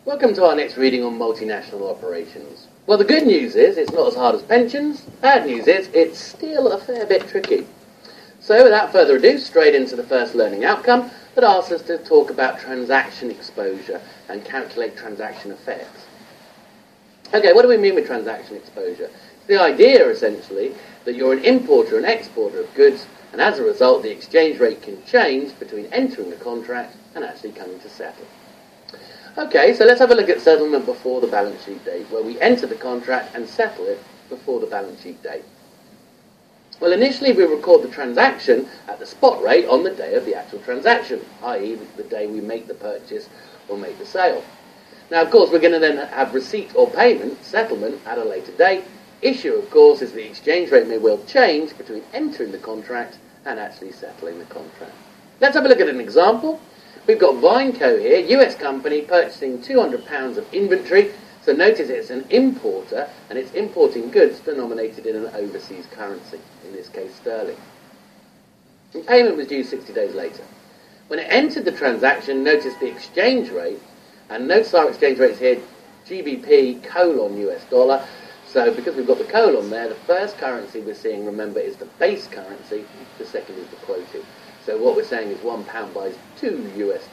Welcome to our next reading on multinational operations. Well, the good news is it's not as hard as pensions. Bad news is it's still a fair bit tricky. So without further ado, straight into the first learning outcome that asks us to talk about transaction exposure and calculate transaction effects. Okay, what do we mean with transaction exposure? The idea, essentially, that you're an importer and exporter of goods, and as a result, the exchange rate can change between entering the contract and actually coming to settle. Okay, so let's have a look at settlement before the balance sheet date, where we enter the contract and settle it before the balance sheet date. Well, initially we record the transaction at the spot rate on the day of the actual transaction, i.e. the day we make the purchase or make the sale. Now, of course, we're going to then have receipt or payment, settlement, at a later date. Issue, of course, is the exchange rate may well change between entering the contract and actually settling the contract. Let's have a look at an example. We've got Vineco here, US company, purchasing £200 of inventory. So notice it's an importer, and it's importing goods denominated in an overseas currency, in this case sterling. And payment was due 60 days later. When it entered the transaction, notice the exchange rate, and notice our exchange rates here, GBP colon US dollar. So because we've got the colon there, the first currency we're seeing, remember, is the base currency, the second is the quoted. So what we're saying is £1 buys $2 US.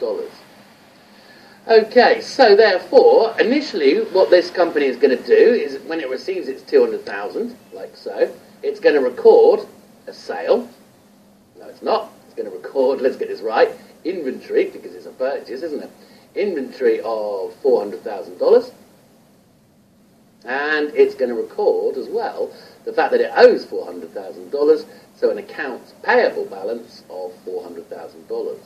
Okay, so therefore, initially what this company is going to do is when it receives its 200,000, like so, it's going to record a sale. No, it's not. It's going to record, let's get this right, inventory, because it's a purchase, isn't it? Inventory of $400,000. And it's going to record as well the fact that it owes $400,000, so an accounts payable balance of $400,000.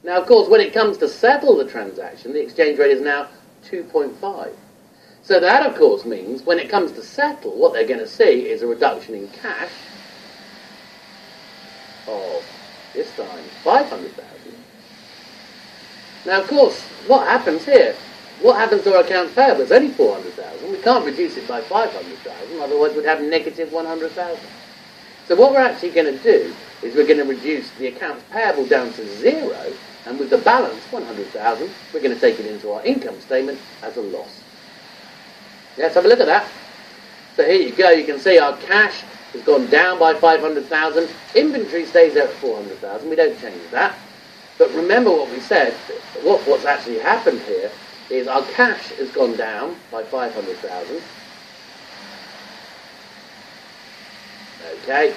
Now, of course, when it comes to settle the transaction, the exchange rate is now 2.5. So that, of course, means when it comes to settle, what they're going to see is a reduction in cash of, this time, $500,000. Now, of course, what happens here? What happens to our accounts payable? It's only $400,000. We can't reduce it by $500,000, otherwise we'd have negative $100,000. So what we're actually going to do is we're going to reduce the accounts payable down to 0, and with the balance, $100,000, we're going to take it into our income statement as a loss. Let's have a look at that. So here you go. You can see our cash has gone down by $500,000. Inventory stays there at $400,000. We don't change that. But remember what we said. What's actually happened here is our cash has gone down by $500,000. Okay.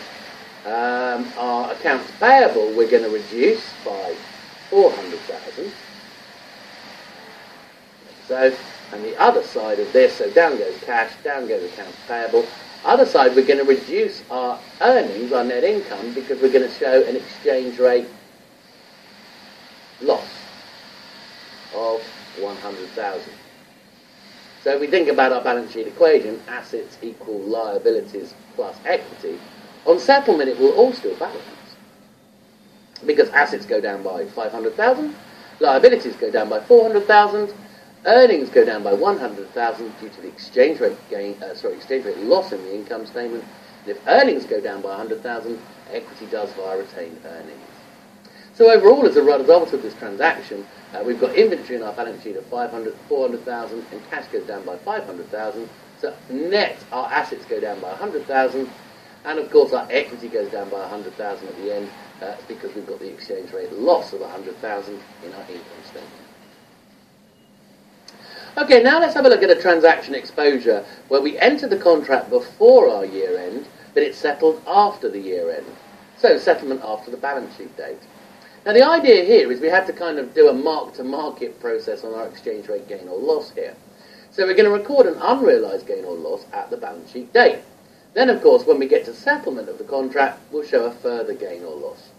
Our accounts payable we're going to reduce by $400,000. So, and the other side of this, so down goes cash, down goes accounts payable. Other side, we're going to reduce our earnings, our net income, because we're going to show an exchange rate loss of $100,000. So if we think about our balance sheet equation, assets equal liabilities plus equity, on settlement it will all still balance. Because assets go down by $500,000, liabilities go down by $400,000, earnings go down by $100,000 due to the exchange rate exchange rate loss in the income statement. And if earnings go down by $100,000, equity does via retained earnings. So overall, as a result of this transaction, we've got inventory in our balance sheet of $400,000, and cash goes down by $500,000. So net, our assets go down by $100,000, and of course our equity goes down by $100,000 at the end, because we've got the exchange rate loss of $100,000 in our income statement. Okay, now let's have a look at a transaction exposure where we enter the contract before our year end, but it's settled after the year end. So settlement after the balance sheet date. Now the idea here is we have to kind of do a mark-to-market process on our exchange rate gain or loss here. So we're going to record an unrealised gain or loss at the balance sheet date. Then, of course, when we get to settlement of the contract, we'll show a further gain or loss.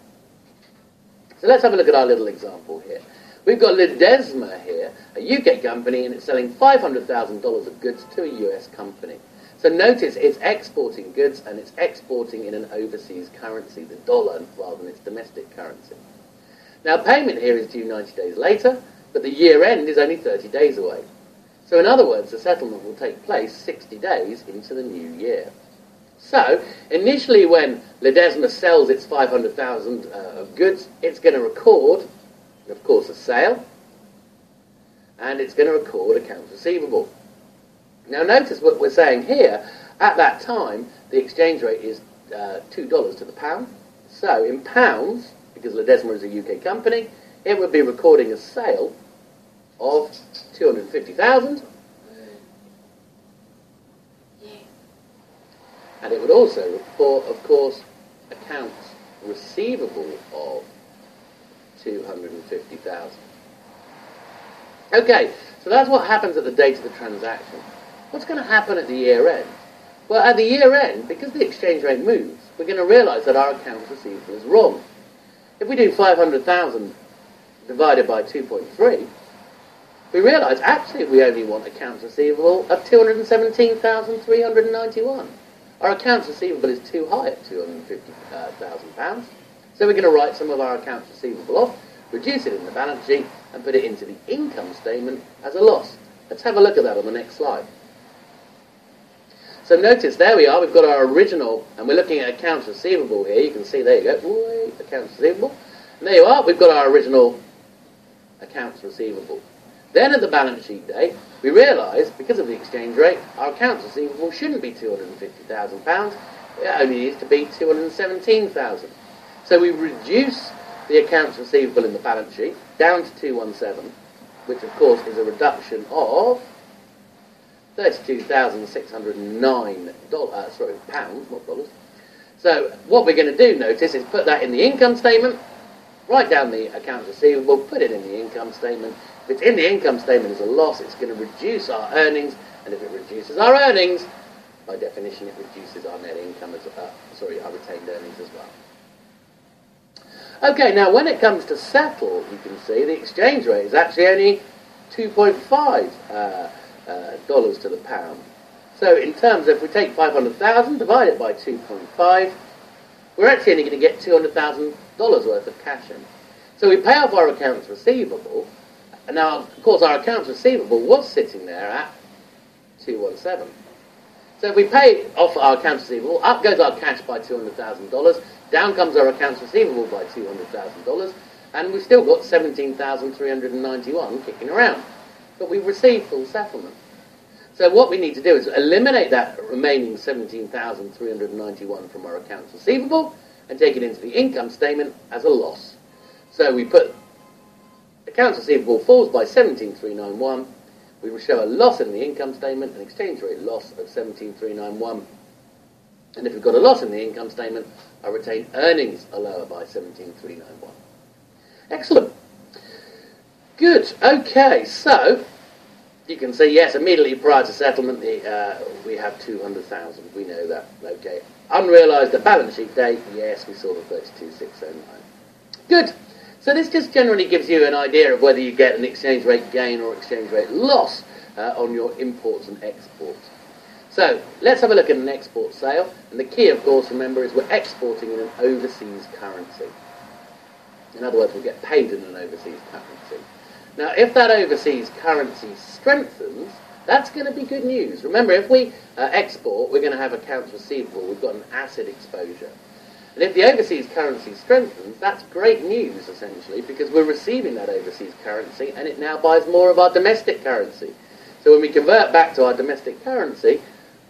So let's have a look at our little example here. We've got Ledesma here, a UK company, and it's selling $500,000 of goods to a US company. So notice it's exporting goods, and it's exporting in an overseas currency, the dollar, rather than its domestic currency. Now, payment here is due 90 days later, but the year end is only 30 days away. So in other words, the settlement will take place 60 days into the new year. So, initially when Ledesma sells its 500,000 of goods, it's going to record, of course, a sale. and it's going to record accounts receivable. Now notice what we're saying here. At that time, the exchange rate is $2 to the pound. So in pounds, because Ledesma is a UK company, it would be recording a sale of 250,000. And it would also report, of course, accounts receivable of 250,000. Okay, so that's what happens at the date of the transaction. What's going to happen at the year end? Well, at the year end, because the exchange rate moves, we're going to realise that our accounts receivable is wrong. If we do 500,000 divided by 2.3, we realise actually we only want accounts receivable of 217,391. Our accounts receivable is too high at £250,000. So we're going to write some of our accounts receivable off, reduce it in the balance sheet, and put it into the income statement as a loss. Let's have a look at that on the next slide. So notice, there we are, we've got our original, and we're looking at accounts receivable here. You can see, there you go, accounts receivable. And there you are, we've got our original accounts receivable. Then at the balance sheet date, we realise, because of the exchange rate, our accounts receivable shouldn't be £250,000. It only needs to be 217,000. So we reduce the accounts receivable in the balance sheet down to 217, which of course is a reduction of £32,609, pounds, not dollars. So what we're going to do, notice, is put that in the income statement, write down the accounts receivable, put it in the income statement. If it's in the income statement as a loss, it's going to reduce our earnings, and if it reduces our earnings, by definition it reduces our net income, our retained earnings as well. Okay, now when it comes to settle, you can see the exchange rate is actually only 2.5 dollars to the pound. So in terms of, if we take 500,000, divide it by 2.5, we're actually only going to get $200,000 worth of cash in. So we pay off our accounts receivable, and now, of course, our accounts receivable was sitting there at 217. So if we pay off our accounts receivable, up goes our cash by $200,000, down comes our accounts receivable by $200,000, and we've still got 17,391 kicking around. But we've received full settlement. So what we need to do is eliminate that remaining 17,391 from our accounts receivable and take it into the income statement as a loss. So we put accounts receivable falls by 17,391. We will show a loss in the income statement, an exchange rate loss of 17,391. And if we've got a loss in the income statement, our retained earnings are lower by 17,391. Excellent. Good. Okay, so you can see, yes, immediately prior to settlement, we have 200,000. We know that. Okay. Unrealised at balance sheet date, yes, we saw the 32,609. Good. So this just generally gives you an idea of whether you get an exchange rate gain or exchange rate loss on your imports and exports. So let's have a look at an export sale. And the key, of course, remember, is we're exporting in an overseas currency. In other words, we'll get paid in an overseas currency. Now, if that overseas currency strengthens, that's going to be good news. Remember, if we export, we're going to have accounts receivable. We've got an asset exposure. And if the overseas currency strengthens, that's great news, essentially, because we're receiving that overseas currency, and it now buys more of our domestic currency. So when we convert back to our domestic currency,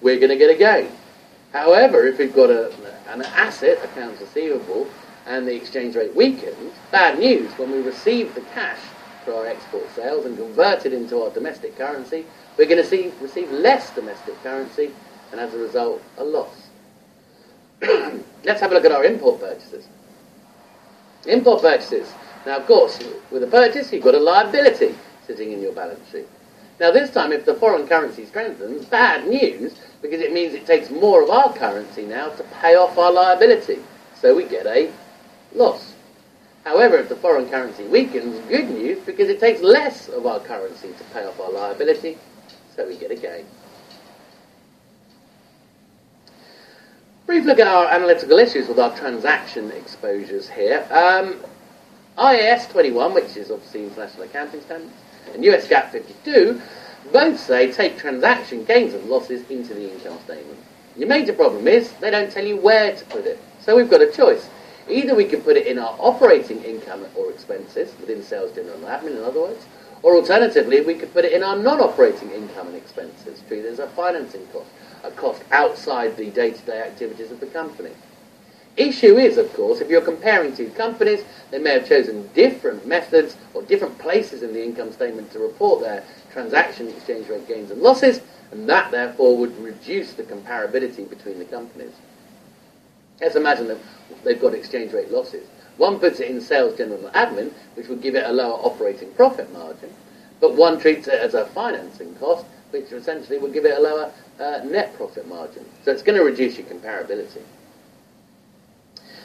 we're going to get a gain. However, if we've got an asset, accounts receivable, and the exchange rate weakens, bad news. When we receive the cash for our export sales and convert it into our domestic currency, we're going to receive less domestic currency, and as a result, a loss. Let's have a look at our import purchases. Import purchases. Now, of course, with a purchase, you've got a liability sitting in your balance sheet. Now, this time, if the foreign currency strengthens, bad news, because it means it takes more of our currency now to pay off our liability. So we get a loss. However, if the foreign currency weakens, good news, because it takes less of our currency to pay off our liability, so we get a gain. Brief look at our analytical issues with our transaction exposures here. IAS 21, which is obviously International Accounting Standards, and US GAAP 52, both say take transaction gains and losses into the income statement. Your major problem is they don't tell you where to put it. So we've got a choice. Either we can put it in our operating income or expenses, within sales, general and admin in other words, Or alternatively, we could put it in our non-operating income and expenses, treated as a financing cost, a cost outside the day-to-day activities of the company. Issue is, of course, if you're comparing two companies, they may have chosen different methods or different places in the income statement to report their transaction exchange rate gains and losses, and that, therefore, would reduce the comparability between the companies. Let's imagine that they've got exchange rate losses. One puts it in sales, general and admin, which would give it a lower operating profit margin, but one treats it as a financing cost, which essentially would give it a lower net profit margin. So it's going to reduce your comparability.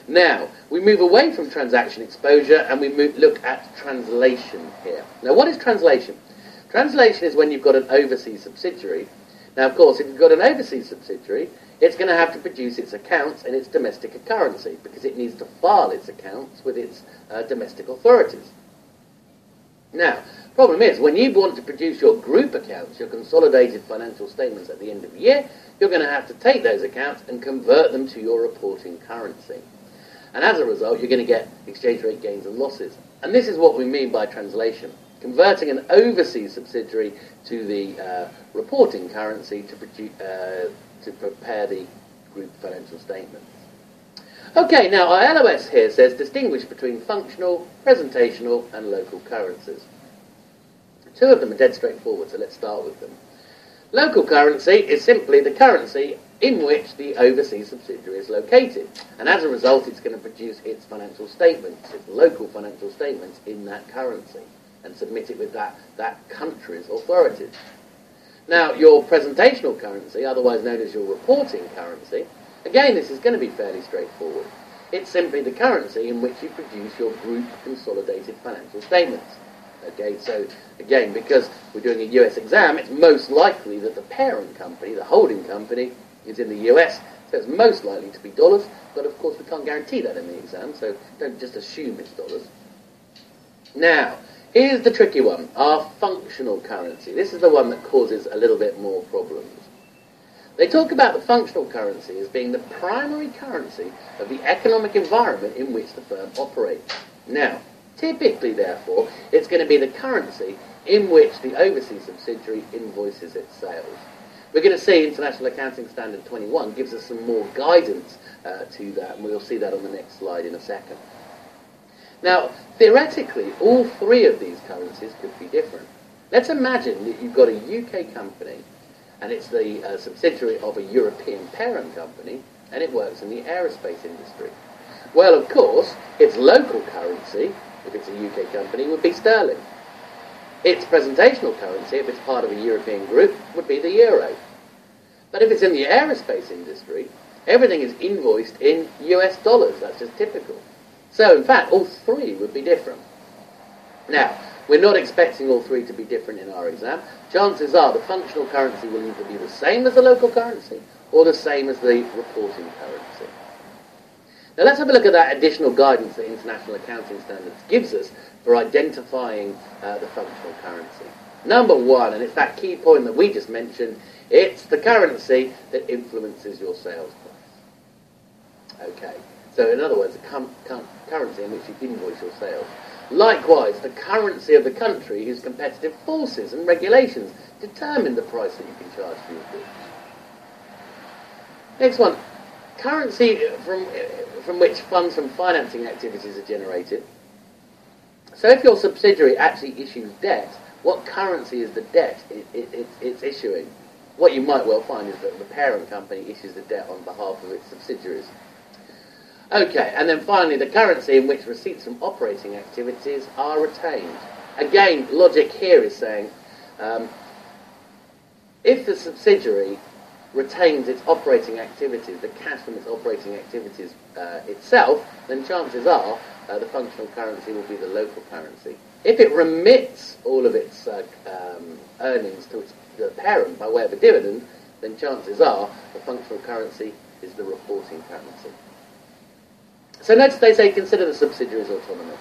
Now, we move away from transaction exposure and we look at translation here. Now, what is translation? Translation is when you've got an overseas subsidiary. Now, of course, if you've got an overseas subsidiary, it's going to have to produce its accounts in its domestic currency because it needs to file its accounts with its domestic authorities. Now, problem is, when you want to produce your group accounts, your consolidated financial statements at the end of the year, you're going to have to take those accounts and convert them to your reporting currency. And as a result, you're going to get exchange rate gains and losses. And this is what we mean by translation. Converting an overseas subsidiary to the reporting currency to prepare the group financial statements. Okay, now our LOS here says distinguish between functional, presentational and local currencies. Two of them are dead straightforward, so let's start with them. Local currency is simply the currency in which the overseas subsidiary is located, and as a result it's going to produce its financial statements, its local financial statements in that currency, and submit it with that country's authorities. Now, your presentational currency, otherwise known as your reporting currency, again, this is going to be fairly straightforward. It's simply the currency in which you produce your group consolidated financial statements. Okay, so again, because we're doing a US exam, it's most likely that the parent company, the holding company, is in the US, so it's most likely to be dollars, but of course we can't guarantee that in the exam, so don't just assume it's dollars. Now, here's the tricky one, our functional currency. This is the one that causes a little bit more problems. They talk about the functional currency as being the primary currency of the economic environment in which the firm operates. Now, typically, therefore, it's going to be the currency in which the overseas subsidiary invoices its sales. We're going to see International Accounting Standard 21 gives us some more guidance to that, and we'll see that on the next slide in a second. Now, theoretically, all three of these currencies could be different. Let's imagine that you've got a UK company, and it's the subsidiary of a European parent company, and it works in the aerospace industry. Well, of course, its local currency, if it's a UK company, would be sterling. Its presentational currency, if it's part of a European group, would be the euro. But if it's in the aerospace industry, everything is invoiced in US dollars. That's just typical. So, in fact, all three would be different. Now, we're not expecting all three to be different in our exam. Chances are the functional currency will either be the same as the local currency or the same as the reporting currency. Now let's have a look at that additional guidance that International Accounting Standards gives us for identifying the functional currency. Number one, and it's that key point that we just mentioned, it's the currency that influences your sales price. Okay, so in other words, the currency in which you invoice your sales. Likewise, the currency of the country whose competitive forces and regulations determine the price that you can charge for your goods. Next one, currency from which funds from financing activities are generated. So if your subsidiary actually issues debt, what currency is the debt it's issuing? What you might well find is that the parent company issues the debt on behalf of its subsidiaries. Okay, and then finally, the currency in which receipts from operating activities are retained. Again, logic here is saying, if the subsidiary retains its operating activities, the cash from its operating activities itself, then chances are the functional currency will be the local currency. If it remits all of its earnings to the parent by way of a dividend, then chances are the functional currency is the reporting currency. So notice they say consider the subsidiary as autonomous.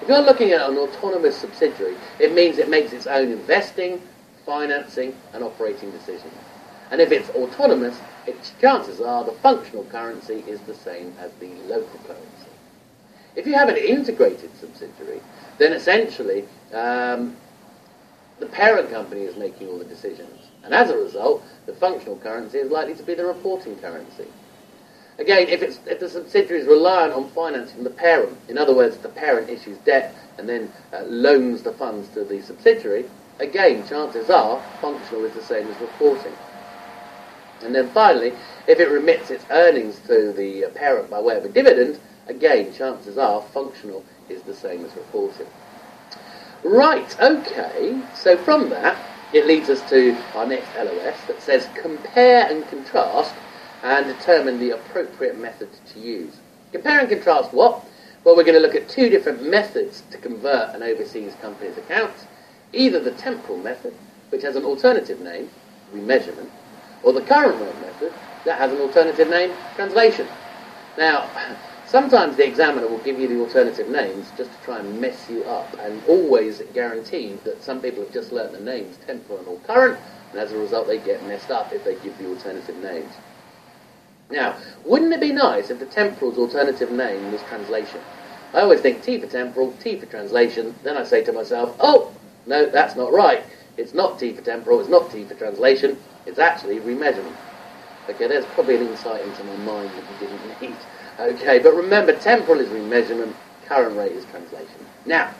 If you're looking at an autonomous subsidiary, it means it makes its own investing, financing and operating decisions. And if it's autonomous, its chances are the functional currency is the same as the local currency. If you have an integrated subsidiary, then essentially The parent company is making all the decisions. And as a result, the functional currency is likely to be the reporting currency. Again, if the subsidiary is reliant on finance from the parent, in other words, the parent issues debt and then loans the funds to the subsidiary, again, chances are functional is the same as reporting. And then finally, if it remits its earnings to the parent by way of a dividend, again, chances are functional is the same as reporting. Right, okay, so from that, it leads us to our next LOS that says compare and contrast and determine the appropriate method to use. Compare and contrast what? Well, we're going to look at two different methods to convert an overseas company's accounts. Either the temporal method, which has an alternative name, remeasurement, or the current rate method, that has an alternative name, translation. Now, sometimes the examiner will give you the alternative names just to try and mess you up, and always guarantee that some people have just learnt the names temporal or current, and as a result they get messed up if they give the alternative names. Now, wouldn't it be nice if the temporal's alternative name was translation? I always think T for temporal, T for translation, then I say to myself, oh, no, that's not right. It's not T for temporal, it's not T for translation, it's actually remeasurement. Okay, there's probably an insight into my mind that you didn't need. Okay, but remember, temporal is remeasurement, current rate is translation. Now,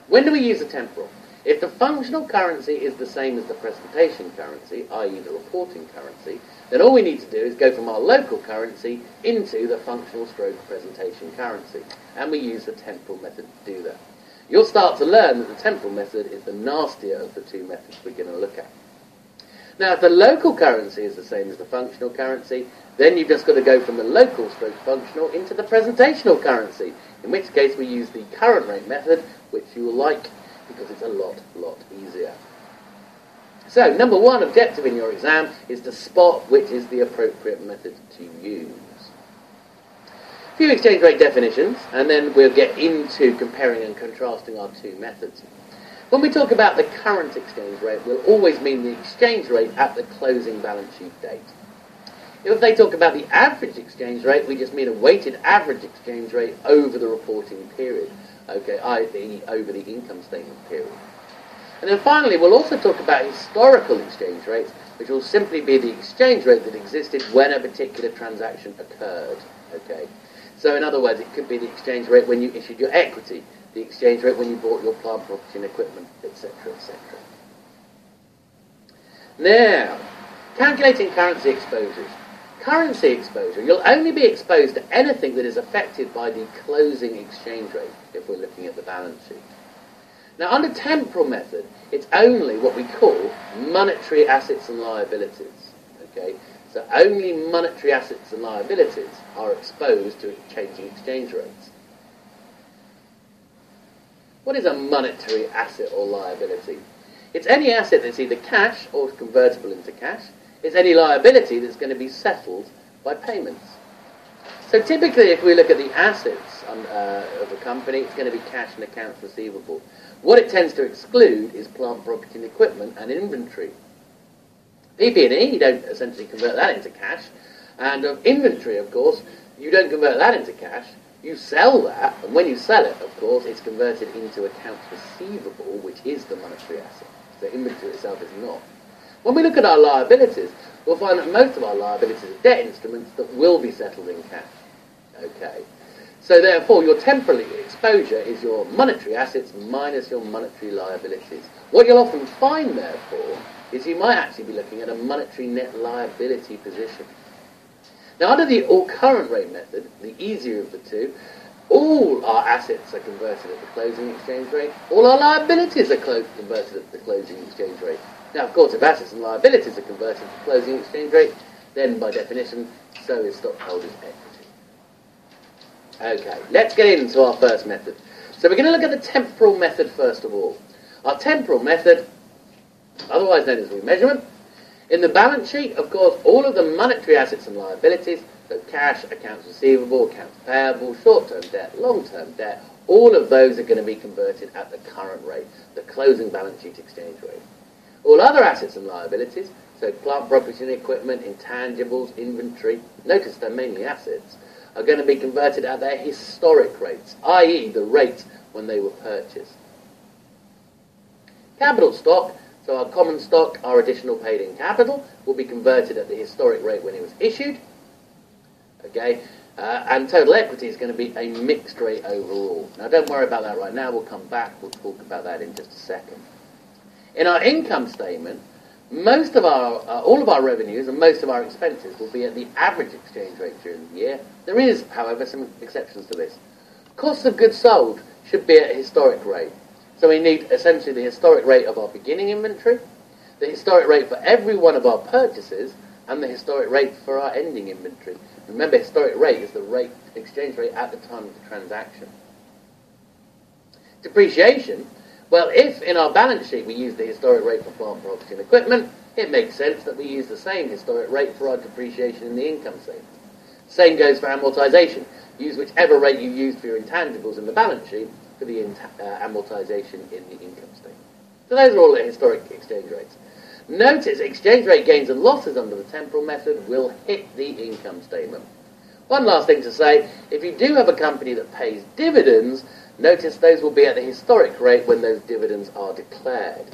when do we use the temporal? If the functional currency is the same as the presentation currency, i.e. the reporting currency, then all we need to do is go from our local currency into the functional stroke presentation currency. And we use the temporal method to do that. You'll start to learn that the temporal method is the nastier of the two methods we're going to look at. Now, if the local currency is the same as the functional currency, then you've just got to go from the local stroke functional into the presentational currency, in which case we use the current rate method, which you will like because it's a lot easier. So, number one objective in your exam is to spot which is the appropriate method to use. A few exchange rate definitions, and then we'll get into comparing and contrasting our two methods. When we talk about the current exchange rate, we'll always mean the exchange rate at the closing balance sheet date. If they talk about the average exchange rate, we just mean a weighted average exchange rate over the reporting period, okay, i.e. over the income statement period. And then finally, we'll also talk about historical exchange rates, which will simply be the exchange rate that existed when a particular transaction occurred, okay. So in other words, it could be the exchange rate when you issued your equity, the exchange rate when you bought your plant, property and equipment, etc., etc. Now, calculating currency exposures. Currency exposure, you'll only be exposed to anything that is affected by the closing exchange rate, if we're looking at the balance sheet. Now, under temporal method, it's only what we call monetary assets and liabilities, okay? So only monetary assets and liabilities are exposed to changing exchange rates. What is a monetary asset or liability? It's any asset that's either cash or is convertible into cash. It's any liability that's going to be settled by payments. So typically, if we look at the assets of a company, it's going to be cash and accounts receivable. What it tends to exclude is plant, property and equipment and inventory. PP&E, you don't essentially convert that into cash. And inventory, of course, you don't convert that into cash. You sell that, and when you sell it, of course, it's converted into accounts receivable, which is the monetary asset. So inventory itself is not. When we look at our liabilities, we'll find that most of our liabilities are debt instruments that will be settled in cash. Okay. So therefore, your temporal exposure is your monetary assets minus your monetary liabilities. What you'll often find, therefore, is you might actually be looking at a monetary net liability position. Now, under the all-current rate method, the easier of the two, all our assets are converted at the closing exchange rate. All our liabilities are converted at the closing exchange rate. Now, of course, if assets and liabilities are converted at the closing exchange rate, then by definition, so is stockholders' equity. Okay, let's get into our first method. So we're going to look at the temporal method first of all. Our temporal method, otherwise known as remeasurement. In the balance sheet, of course, all of the monetary assets and liabilities, so cash, accounts receivable, accounts payable, short-term debt, long-term debt, all of those are going to be converted at the current rate, the closing balance sheet exchange rate. All other assets and liabilities, so plant, property and equipment, intangibles, inventory, notice they're mainly assets, are going to be converted at their historic rates, i.e. the rate when they were purchased. Capital stock, so our common stock, our additional paid-in capital, will be converted at the historic rate when it was issued. Okay, and total equity is going to be a mixed rate overall. Now don't worry about that right now, we'll come back, we'll talk about that in just a second. In our income statement, most of our, all of our revenues and most of our expenses will be at the average exchange rate during the year. There is, however, some exceptions to this. Cost of goods sold should be at a historic rate. So we need essentially the historic rate of our beginning inventory, the historic rate for every one of our purchases, and the historic rate for our ending inventory. Remember, historic rate is the rate, exchange rate at the time of the transaction. Depreciation, well, if in our balance sheet we use the historic rate for plant, property and equipment, it makes sense that we use the same historic rate for our depreciation in the income statement. Same goes for amortization. Use whichever rate you use for your intangibles in the balance sheet for the amortization in the income statement. So those are all the historic exchange rates. Notice exchange rate gains and losses under the temporal method will hit the income statement. One last thing to say, if you do have a company that pays dividends, notice those will be at the historic rate when those dividends are declared.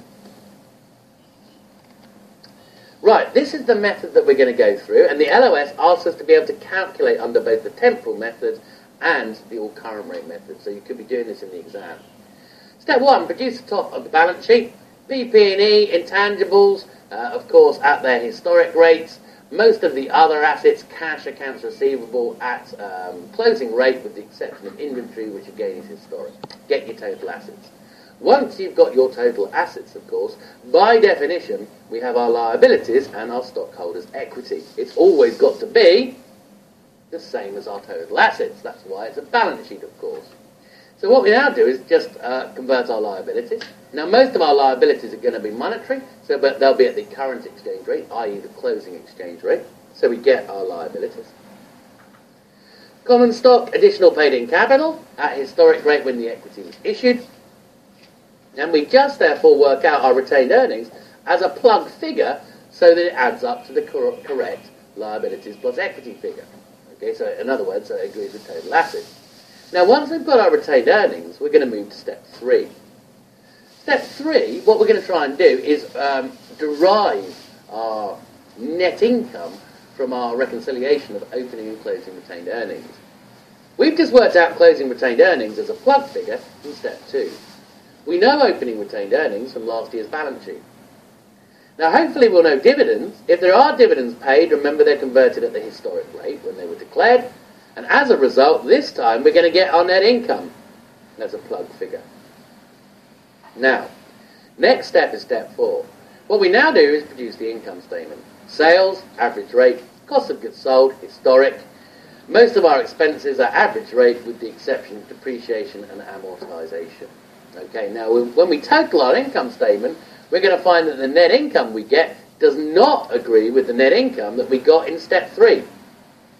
Right, this is the method that we're going to go through, and the LOS asks us to be able to calculate under both the temporal method and the all current rate method, so you could be doing this in the exam. Step 1, produce the top of the balance sheet. PP&E, intangibles, of course, at their historic rates. Most of the other assets, cash, accounts receivable, at closing rate, with the exception of inventory, which again is historic. Get your total assets. Once you've got your total assets, of course, by definition, we have our liabilities and our stockholders' equity. It's always got to be the same as our total assets. That's why it's a balance sheet, of course. So what we now do is just convert our liabilities. Now, most of our liabilities are going to be monetary, but they'll be at the current exchange rate, i.e. the closing exchange rate. So we get our liabilities. Common stock, additional paid-in capital, at historic rate when the equity was issued. And we just, therefore, work out our retained earnings as a plug figure so that it adds up to the correct liabilities plus equity figure. Okay, so in other words, so it agrees with total assets. Now, once we've got our retained earnings, we're going to move to step 3. Step 3, what we're going to try and do is derive our net income from our reconciliation of opening and closing retained earnings. We've just worked out closing retained earnings as a plug figure in step 2. We know opening retained earnings from last year's balance sheet. Now, hopefully we'll know dividends. If there are dividends paid, remember they're converted at the historic rate when they were declared. And as a result, this time we're going to get our net income as a plug figure. Now, next step is step 4. What we now do is produce the income statement. Sales, average rate, cost of goods sold, historic. Most of our expenses are average rate with the exception of depreciation and amortization. Okay, now when we total our income statement, we're going to find that the net income we get does not agree with the net income that we got in step 3.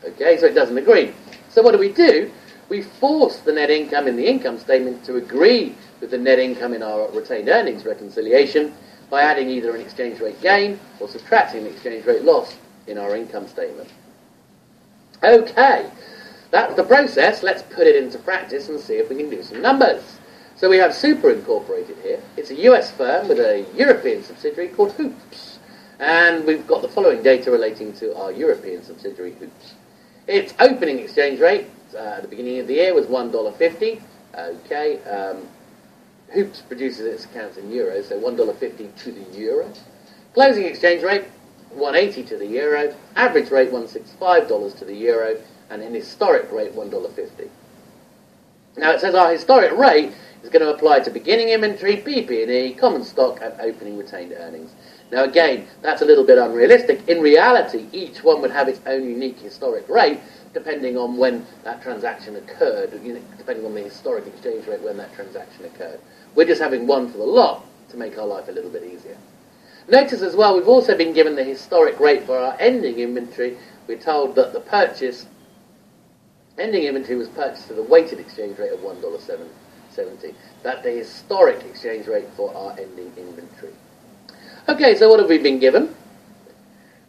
Okay, so it doesn't agree. So what do? We force the net income in the income statement to agree with the net income in our retained earnings reconciliation by adding either an exchange rate gain or subtracting an exchange rate loss in our income statement. Okay, that's the process. Let's put it into practice and see if we can do some numbers. So we have Super Incorporated here. It's a US firm with a European subsidiary called Hoops. And we've got the following data relating to our European subsidiary Hoops. Its opening exchange rate at the beginning of the year was $1.50. Okay, Hoops produces its accounts in euros, so $1.50 to the euro. Closing exchange rate, $1.80 to the euro. Average rate, $1.65 to the euro. And an historic rate, $1.50. Now it says our historic rate is going to apply to beginning inventory, PP&E, common stock, and opening retained earnings. Now again, that's a little bit unrealistic. In reality, each one would have its own unique historic rate, depending on when that transaction occurred, depending on the historic exchange rate when that transaction occurred. We're just having one for the lot to make our life a little bit easier. Notice as well, we've also been given the historic rate for our ending inventory. We're told that the ending inventory was purchased at a weighted exchange rate of $1.70. That's the historic exchange rate for our ending inventory. Okay, so what have we been given?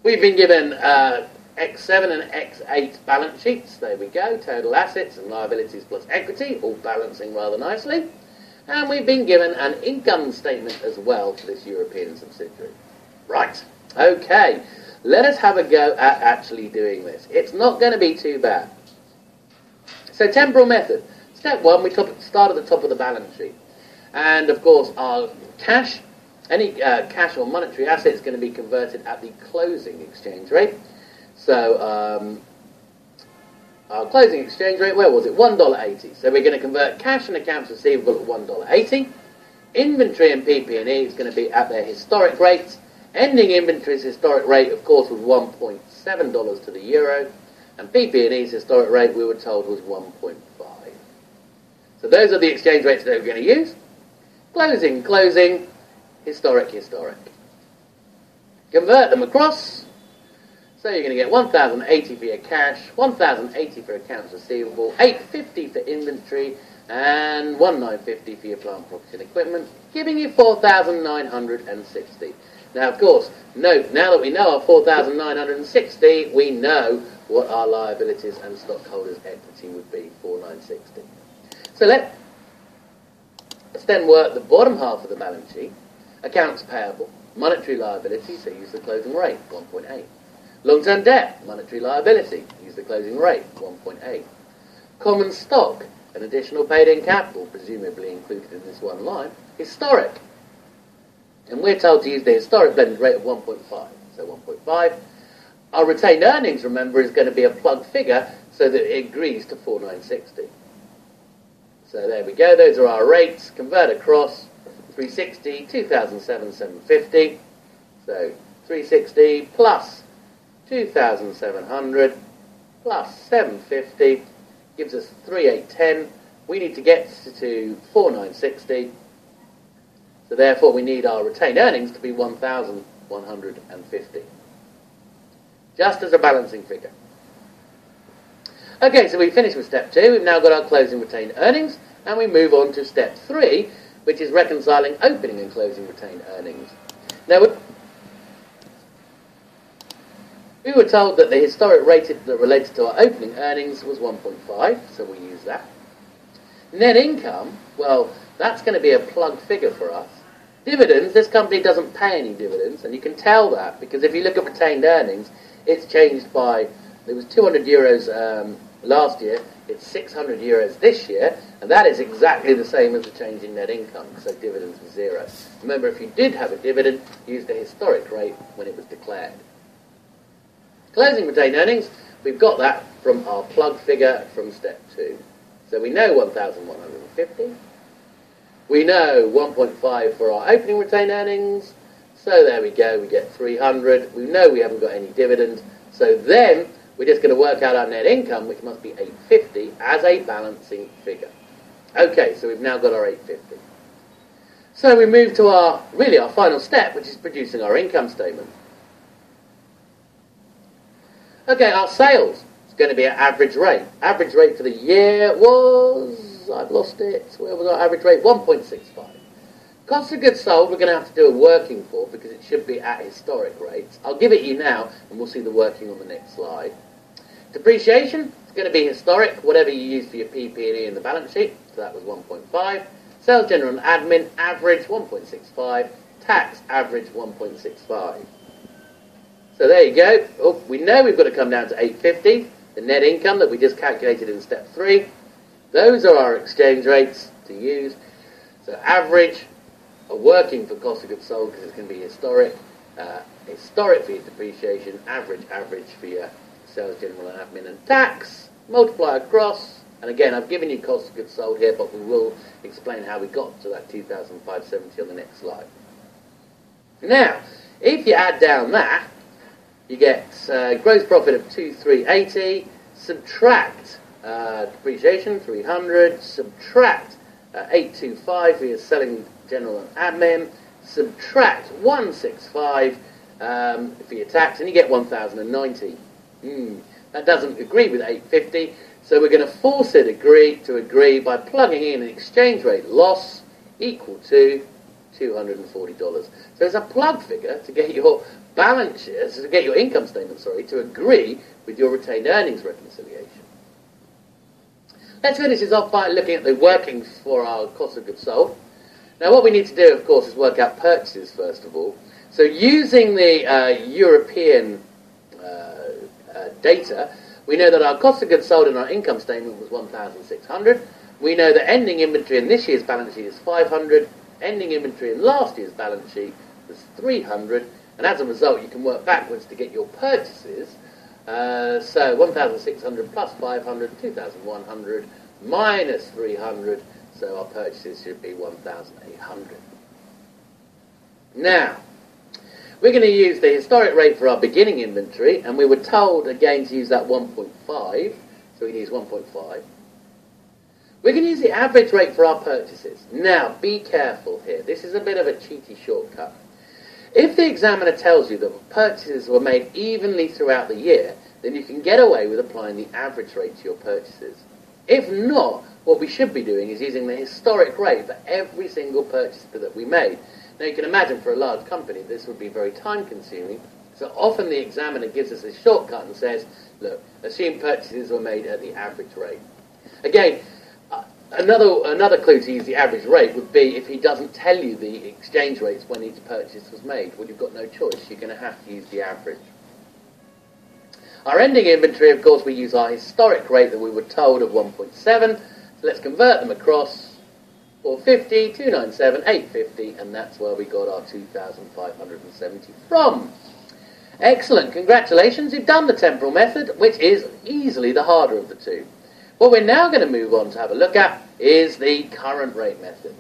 We've been given X7 and X8 balance sheets. There we go. Total assets and liabilities plus equity, all balancing rather nicely. And we've been given an income statement as well for this European subsidiary. Right, okay, let us have a go at actually doing this. It's not going to be too bad. So temporal method. Step one, we start at the top of the balance sheet. And of course our cash, any cash or monetary asset is going to be converted at the closing exchange rate. So our closing exchange rate, where was it? $1.80. So we're going to convert cash and accounts receivable at $1.80. Inventory and PP&E is going to be at their historic rates. Ending inventory's historic rate, of course, was $1.7 to the euro. And PP&E's historic rate, we were told, was 1.5. So those are the exchange rates that we're going to use. Closing, historic. Convert them across. So you're going to get 1,080 for your cash, 1,080 for accounts receivable, 850 for inventory, and 1,950 for your plant, property and equipment, giving you 4,960. Now, of course, note, now that we know our 4,960, we know what our liabilities and stockholders' equity would be, 4,960. So let's then work the bottom half of the balance sheet. Accounts payable, monetary liability, so use the closing rate, 1.8. Long-term debt, monetary liability, use the closing rate, 1.8. Common stock, an additional paid-in capital, presumably included in this one line, historic. And we're told to use the historic blended rate of 1.5, so 1.5. Our retained earnings, remember, is going to be a plug figure so that it agrees to 4,960. So there we go, those are our rates. Convert across, 360, 2007, 750. So 360 plus 2,700 plus 750 gives us 3,810. We need to get to 4,960. So therefore we need our retained earnings to be 1,150. Just as a balancing figure. Okay, so we finished with step 2. We've now got our closing retained earnings, and we move on to step 3, which is reconciling opening and closing retained earnings. Now, we were told that the historic rate that related to our opening earnings was 1.5, so we use that. Net income, well, that's going to be a plug figure for us. Dividends, this company doesn't pay any dividends, and you can tell that because if you look at retained earnings, it's changed by, there was 200 euros last year, it's 600 euros this year, and that is exactly the same as the change in net income, so dividends were 0. Remember, if you did have a dividend, use the historic rate when it was declared. Closing retained earnings, we've got that from our plug figure from step 2. So we know 1,150. We know 1.5 for our opening retained earnings. So there we go, we get 300. We know we haven't got any dividends. So then we're just going to work out our net income, which must be 850, as a balancing figure. Okay, so we've now got our 850. So we move to our final step, which is producing our income statement. Okay, our sales is going to be at average rate. Average rate for the year was, I've lost it, where was our average rate? 1.65. Cost of goods sold, we're going to have to do a working for because it should be at historic rates. I'll give it you now, and we'll see the working on the next slide. Depreciation, it's going to be historic, whatever you use for your PP&E in the balance sheet. So that was 1.5. Sales, general and admin, average 1.65. Tax, average 1.65. So there you go. Oh, we know we've got to come down to 850, the net income that we just calculated in step 3. Those are our exchange rates to use. So average, working for cost of goods sold because it's going to be historic. Historic for your depreciation, average for your sales, general and admin and tax. Multiply across. And again, I've given you cost of goods sold here, but we will explain how we got to that 2,570 on the next slide. Now, if you add down that, you get gross profit of 2,380, subtract depreciation, 300, subtract 825 for your selling, general and admin, subtract 165 for your tax, and you get 1,090. That doesn't agree with 850, so we're going to force it to agree by plugging in an exchange rate loss equal to $240. So it's a plug figure to get your balance sheet, to get your income statement, to agree with your retained earnings reconciliation. Let's finish this off by looking at the workings for our cost of goods sold. Now what we need to do, of course, is work out purchases first of all. So using the European data, we know that our cost of goods sold in our income statement was 1,600. We know that ending inventory in this year's balance sheet is 500. Ending inventory in last year's balance sheet was 300. And as a result, you can work backwards to get your purchases. So 1,600 plus 500, 2,100 minus 300. So our purchases should be 1,800. Now, we're going to use the historic rate for our beginning inventory, and we were told again to use that 1.5, so we can use 1.5. We're going to use the average rate for our purchases. Now, be careful here. This is a bit of a cheaty shortcut. If the examiner tells you that purchases were made evenly throughout the year, then you can get away with applying the average rate to your purchases. If not, what we should be doing is using the historic rate for every single purchase that we made. Now you can imagine for a large company this would be very time consuming, so often the examiner gives us a shortcut and says, look, assume purchases were made at the average rate. Again, another clue to use the average rate would be if he doesn't tell you the exchange rates when each purchase was made. Well, you've got no choice, you're going to have to use the average. Our ending inventory, of course, we use our historic rate that we were told of 1.7, so let's convert them across. 450, 297, 850, and that's where we got our 2,570 from. Excellent, congratulations, you've done the temporal method, which is easily the harder of the two. What we're now going to move on to have a look at is the current rate method.